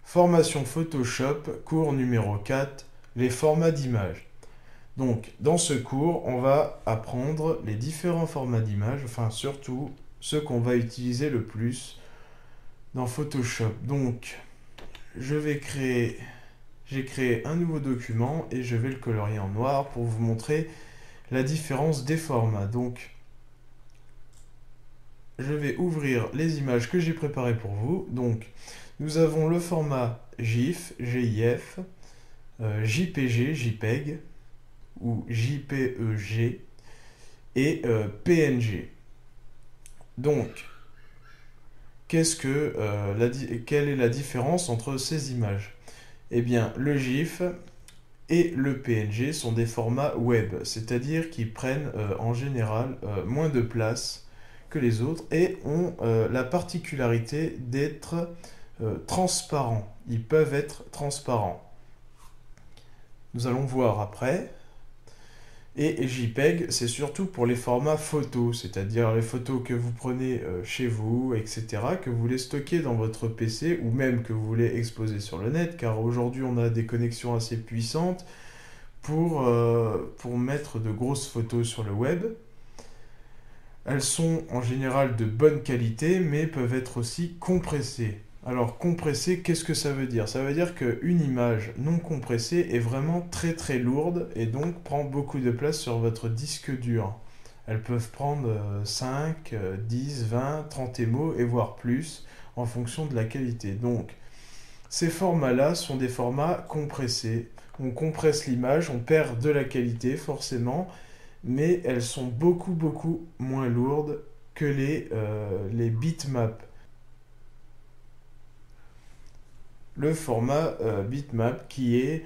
Formation Photoshop, cours numéro 4, les formats d'images. Donc, dans ce cours, on va apprendre les différents formats d'images, enfin surtout ceux qu'on va utiliser le plus dans Photoshop. Donc, j'ai créé un nouveau document et je vais le colorier en noir pour vous montrer la différence des formats. Donc, je vais ouvrir les images que j'ai préparées pour vous. Donc, nous avons le format GIF, GIF, JPG, JPEG ou JPEG et PNG. Donc, quelle est la différence entre ces images? Eh bien, le GIF et le PNG sont des formats web, c'est-à-dire qu'ils prennent en général moins de place que les autres et ont la particularité d'être transparents. Ils peuvent être transparents. Nous allons voir après. Et JPEG, c'est surtout pour les formats photos, c'est-à-dire les photos que vous prenez chez vous, etc., que vous voulez stocker dans votre PC ou même que vous voulez exposer sur le net, car aujourd'hui on a des connexions assez puissantes pour mettre de grosses photos sur le web. Elles sont en général de bonne qualité, mais peuvent être aussi compressées. Alors compressé, qu'est-ce que ça veut dire? Ça veut dire qu'une image non compressée est vraiment très très lourde et donc prend beaucoup de place sur votre disque dur. Elles peuvent prendre 5, 10, 20, 30 MO et voire plus en fonction de la qualité. Donc ces formats-là sont des formats compressés. On compresse l'image, on perd de la qualité forcément, mais elles sont beaucoup moins lourdes que les bitmaps. Le format bitmap qui est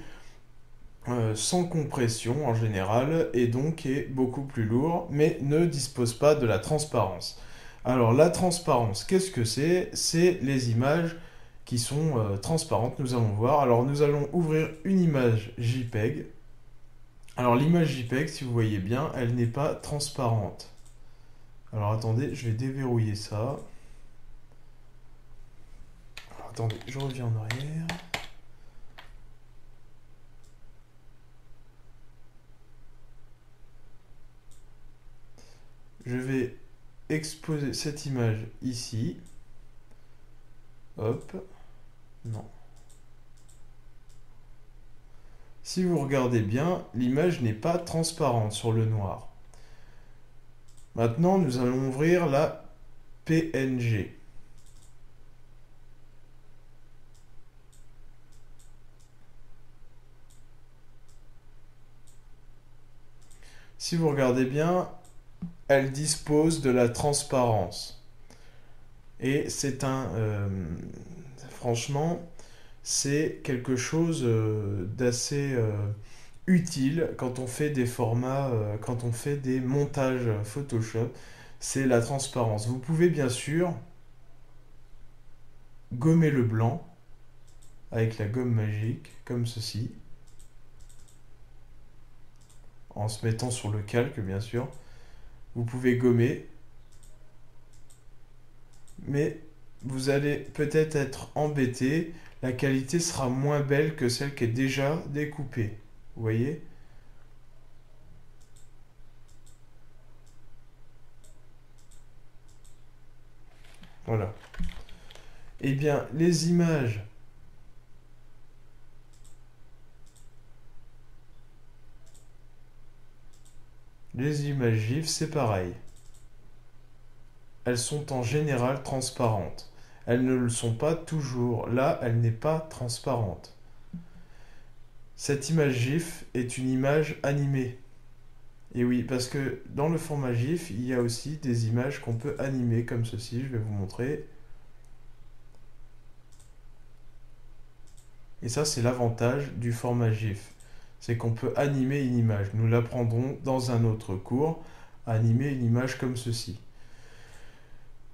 sans compression en général et donc est beaucoup plus lourd mais ne dispose pas de la transparence. Alors la transparence, qu'est-ce que c'est? C'est les images qui sont transparentes, nous allons voir. Alors nous allons ouvrir une image JPEG. Alors l'image JPEG, si vous voyez bien, elle n'est pas transparente. Alors attendez, je vais déverrouiller ça. Alors, attendez, je reviens en arrière. Je vais exposer cette image ici. Hop. Non. Si vous regardez bien, l'image n'est pas transparente sur le noir. Maintenant, nous allons ouvrir la PNG. Si vous regardez bien, elle dispose de la transparence. Et c'est franchement, c'est quelque chose d'assez utile quand on fait des formats, quand on fait des montages Photoshop. C'est la transparence. Vous pouvez bien sûr gommer le blanc avec la gomme magique, comme ceci, en se mettant sur le calque, bien sûr. Vous pouvez gommer, mais vous allez peut-être être embêté, la qualité sera moins belle que celle qui est déjà découpée. Vous voyez? Voilà. Eh bien, les images GIF, c'est pareil. Elles sont en général transparentes. Elles ne le sont pas toujours. Là, elle n'est pas transparente. Cette image GIF est une image animée. Et oui, parce que dans le format GIF, il y a aussi des images qu'on peut animer comme ceci. Je vais vous montrer. Et ça, c'est l'avantage du format GIF. C'est qu'on peut animer une image. Nous l'apprendrons dans un autre cours. Animer une image comme ceci.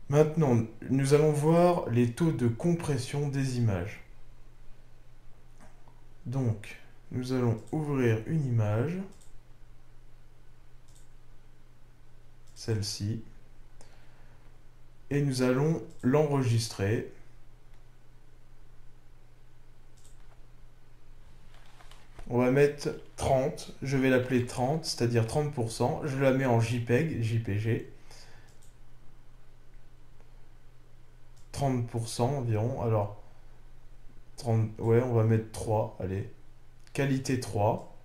Maintenant, nous allons voir les taux de compression des images. Donc, nous allons ouvrir une image, celle-ci, et nous allons l'enregistrer. On va mettre 30. Je vais l'appeler 30, c'est-à-dire 30%. Je la mets en JPEG, JPG. 30% environ. Alors, 30, ouais, on va mettre 3. Allez. Qualité 3.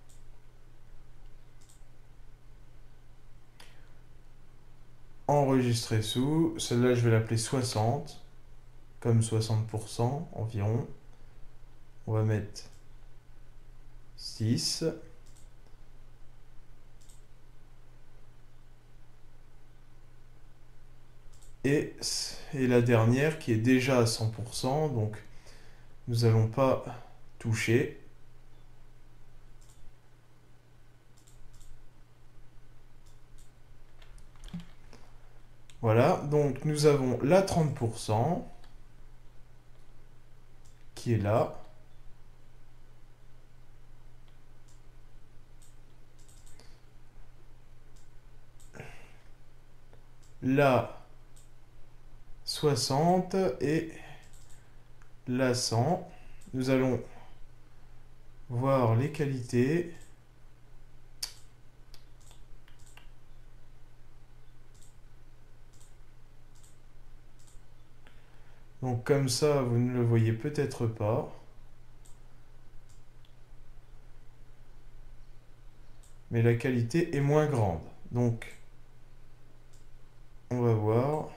Enregistrer sous. Celle-là, je vais l'appeler 60. Comme 60% environ. On va mettre 6. Et la dernière qui est déjà à 100%, donc nous n'allons pas toucher. Voilà, donc nous avons la 30% qui est là. La 60 et la 100. Nous allons voir les qualités. Donc comme ça, vous ne le voyez peut-être pas. Mais la qualité est moins grande. Donc, on va voir.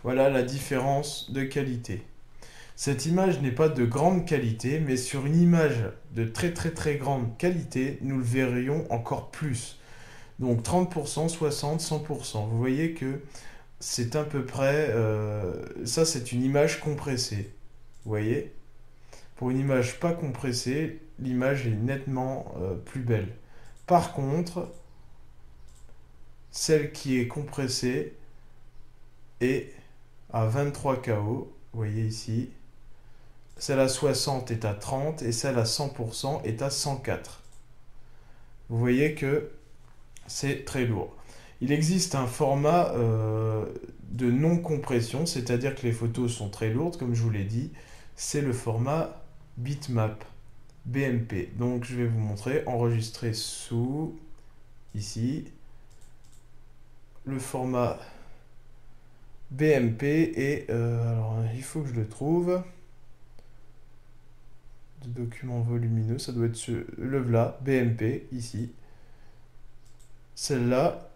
Voilà la différence de qualité. Cette image n'est pas de grande qualité, mais sur une image de très grande qualité, nous le verrions encore plus. Donc 30%, 60%, 100%. Vous voyez que c'est à peu près... ça, c'est une image compressée. Vous voyez? Pour une image pas compressée, l'image est nettement plus belle. Par contre, celle qui est compressée est à 23 KO. Vous voyez ici. Celle à 60 est à 30 et celle à 100% est à 104. Vous voyez que c'est très lourd. Il existe un format de non-compression, c'est-à-dire que les photos sont très lourdes, comme je vous l'ai dit. C'est le format bitmap, BMP. Donc je vais vous montrer, enregistrer sous, ici, le format BMP et alors il faut que je le trouve. De documents volumineux, ça doit être le voilà, BMP, ici. Celle-là,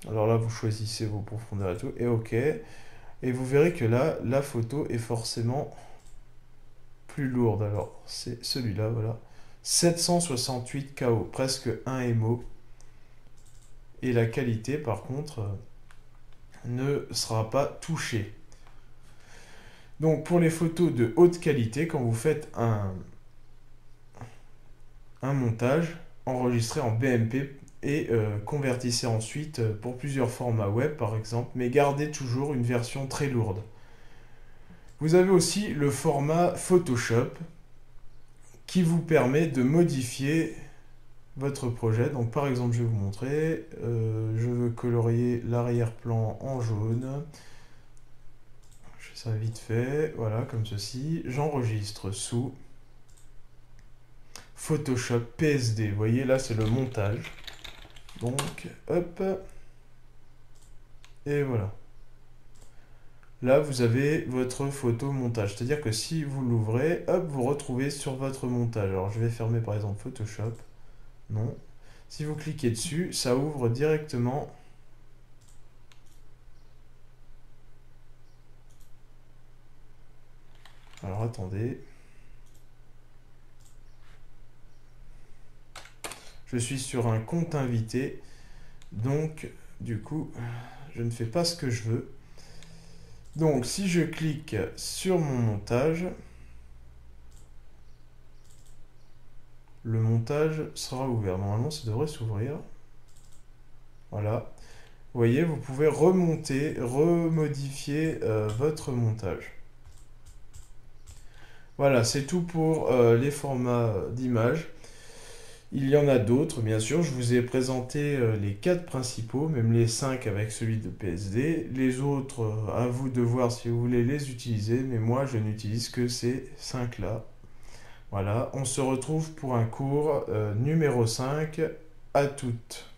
alors là vous choisissez vos profondeurs et tout, et OK. Et vous verrez que là, la photo est forcément plus lourde. Alors c'est celui-là, voilà. 768 KO, presque 1 MO. Et la qualité, par contre, ne sera pas touchée. Donc pour les photos de haute qualité, quand vous faites un montage, enregistrez en BMP et convertissez ensuite pour plusieurs formats web par exemple, mais gardez toujours une version très lourde. Vous avez aussi le format Photoshop qui vous permet de modifier votre projet. Donc par exemple, je vais vous montrer, je veux colorier l'arrière-plan en jaune. Je fais ça vite fait, voilà, comme ceci. J'enregistre sous Photoshop PSD. Vous voyez, là, c'est le montage. Donc, hop. Et voilà. Là, vous avez votre photo montage. C'est-à-dire que si vous l'ouvrez, hop, vous retrouvez sur votre montage. Alors, je vais fermer, par exemple, Photoshop. Non. Si vous cliquez dessus, ça ouvre directement. Alors, attendez. Je suis sur un compte invité. Donc, du coup, je ne fais pas ce que je veux. Donc, si je clique sur mon montage, le montage sera ouvert. Normalement, ça devrait s'ouvrir. Voilà. Vous voyez, vous pouvez remonter, remodifier votre montage. Voilà, c'est tout pour les formats d'images. Il y en a d'autres, bien sûr. Je vous ai présenté les 4 principaux, même les 5 avec celui de PSD. Les autres, à vous de voir si vous voulez les utiliser, mais moi, je n'utilise que ces 5-là. Voilà, on se retrouve pour un cours numéro 5. À toutes.